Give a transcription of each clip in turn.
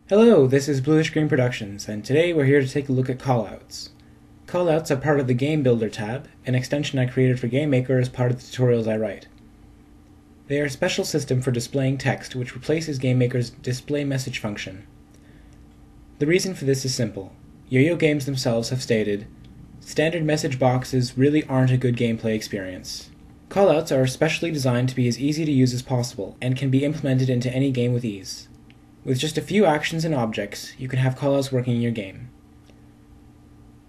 Hello, this is Bluish Green Productions, and today we're here to take a look at callouts. Callouts are part of the Game Builder tab, an extension I created for GameMaker as part of the tutorials I write. They are a special system for displaying text which replaces GameMaker's display message function. The reason for this is simple. Yo-Yo Games themselves have stated, standard message boxes really aren't a good gameplay experience. Callouts are specially designed to be as easy to use as possible, and can be implemented into any game with ease. With just a few actions and objects, you can have callouts working in your game.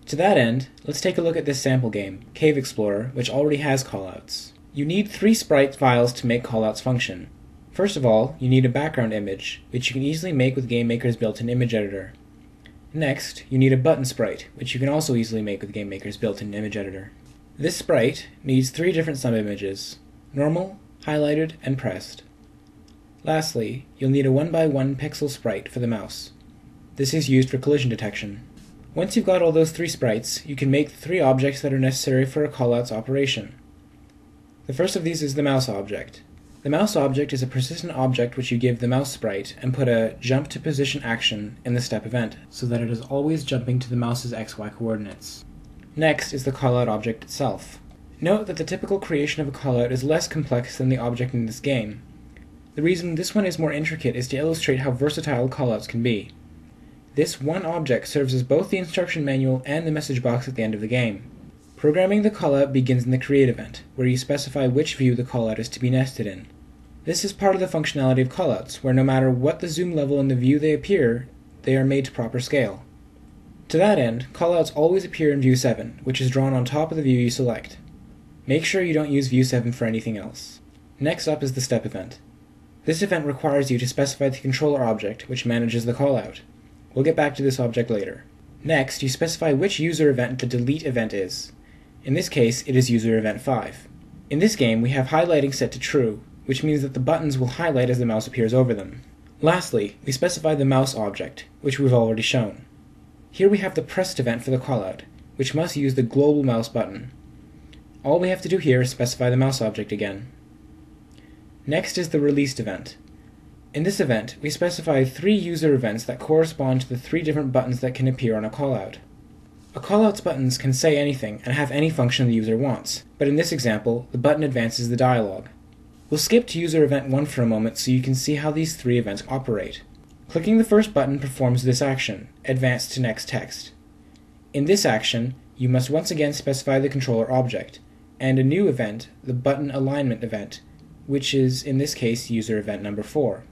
To that end, let's take a look at this sample game, Cave Explorer, which already has callouts. You need 3 sprite files to make callouts function. First of all, you need a background image, which you can easily make with GameMaker's built-in image editor. Next, you need a button sprite, which you can also easily make with GameMaker's built-in image editor. This sprite needs 3 different subimages: normal, highlighted, and pressed. Lastly, you'll need a 1x1 pixel sprite for the mouse. This is used for collision detection. Once you've got all those 3 sprites, you can make the 3 objects that are necessary for a callouts operation. The first of these is the mouse object. The mouse object is a persistent object which you give the mouse sprite and put a jump to position action in the step event, so that it is always jumping to the mouse's XY coordinates. Next is the callout object itself. Note that the typical creation of a callout is less complex than the object in this game. The reason this one is more intricate is to illustrate how versatile callouts can be. This one object serves as both the instruction manual and the message box at the end of the game. Programming the callout begins in the create event, where you specify which view the callout is to be nested in. This is part of the functionality of callouts, where no matter what the zoom level in the view they appear, they are made to proper scale. To that end, callouts always appear in view 7, which is drawn on top of the view you select. Make sure you don't use view 7 for anything else. Next up is the step event. This event requires you to specify the controller object, which manages the callout. We'll get back to this object later. Next, you specify which user event the delete event is. In this case, it is user event 5. In this game, we have highlighting set to true, which means that the buttons will highlight as the mouse appears over them. Lastly, we specify the mouse object, which we've already shown. Here we have the pressed event for the callout, which must use the global mouse button. All we have to do here is specify the mouse object again. Next is the released event. In this event, we specify 3 user events that correspond to the 3 different buttons that can appear on a callout. A callout's buttons can say anything and have any function the user wants, but in this example, the button advances the dialog. We'll skip to user event 1 for a moment so you can see how these 3 events operate. Clicking the first button performs this action, advance to next text. In this action, you must once again specify the controller object, and a new event, the button alignment event, which is, in this case, user event number 4.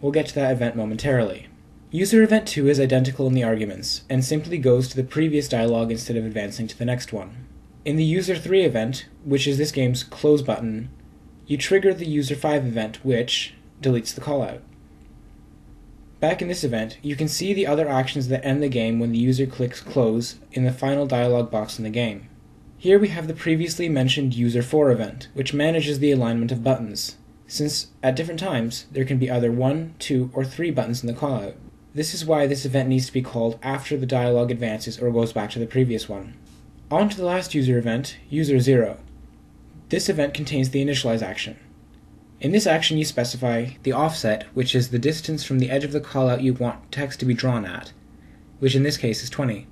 We'll get to that event momentarily. User event 2 is identical in the arguments, and simply goes to the previous dialog instead of advancing to the next one. In the user 3 event, which is this game's close button, you trigger the user 5 event, which deletes the callout. Back in this event, you can see the other actions that end the game when the user clicks close in the final dialog box in the game. Here we have the previously mentioned user 4 event, which manages the alignment of buttons, since at different times there can be either 1, 2, or 3 buttons in the callout. This is why this event needs to be called after the dialog advances or goes back to the previous one. On to the last user event, user 0. This event contains the initialize action. In this action you specify the offset, which is the distance from the edge of the callout you want text to be drawn at, which in this case is 20.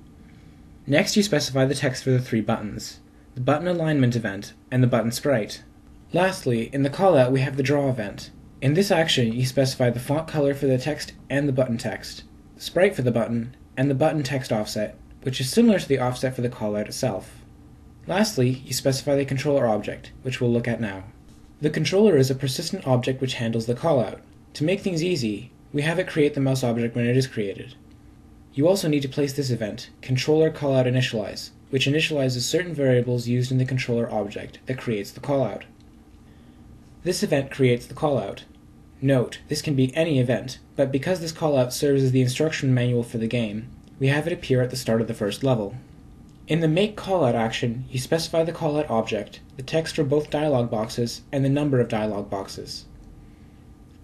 Next you specify the text for the 3 buttons, the button alignment event, and the button sprite. Lastly, in the callout we have the draw event. In this action you specify the font color for the text and the button text, the sprite for the button, and the button text offset, which is similar to the offset for the callout itself. Lastly, you specify the controller object, which we'll look at now. The controller is a persistent object which handles the callout. To make things easy, we have it create the mouse object when it is created. You also need to place this event, controller callout initialize, which initializes certain variables used in the controller object that creates the callout. This event creates the callout. Note, this can be any event, but because this callout serves as the instruction manual for the game, we have it appear at the start of the first level. In the make callout action, you specify the callout object, the text for both dialog boxes, and the number of dialog boxes.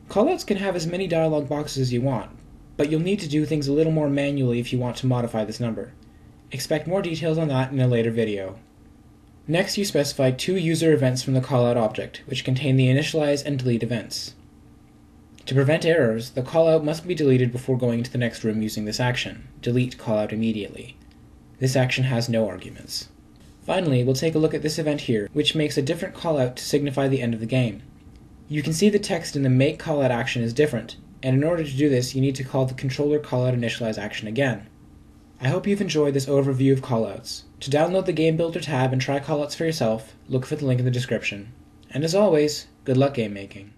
Callouts can have as many dialog boxes as you want, but you'll need to do things a little more manually if you want to modify this number. Expect more details on that in a later video. Next you specify 2 user events from the callout object, which contain the initialize and delete events. To prevent errors, the callout must be deleted before going into the next room using this action, delete callout immediately. This action has no arguments. Finally, we'll take a look at this event here, which makes a different callout to signify the end of the game. You can see the text in the make callout action is different, and in order to do this you need to call the controller callout initialize action again. I hope you've enjoyed this overview of callouts. To download the Game Builder tab and try callouts for yourself, look for the link in the description. And as always, good luck game making.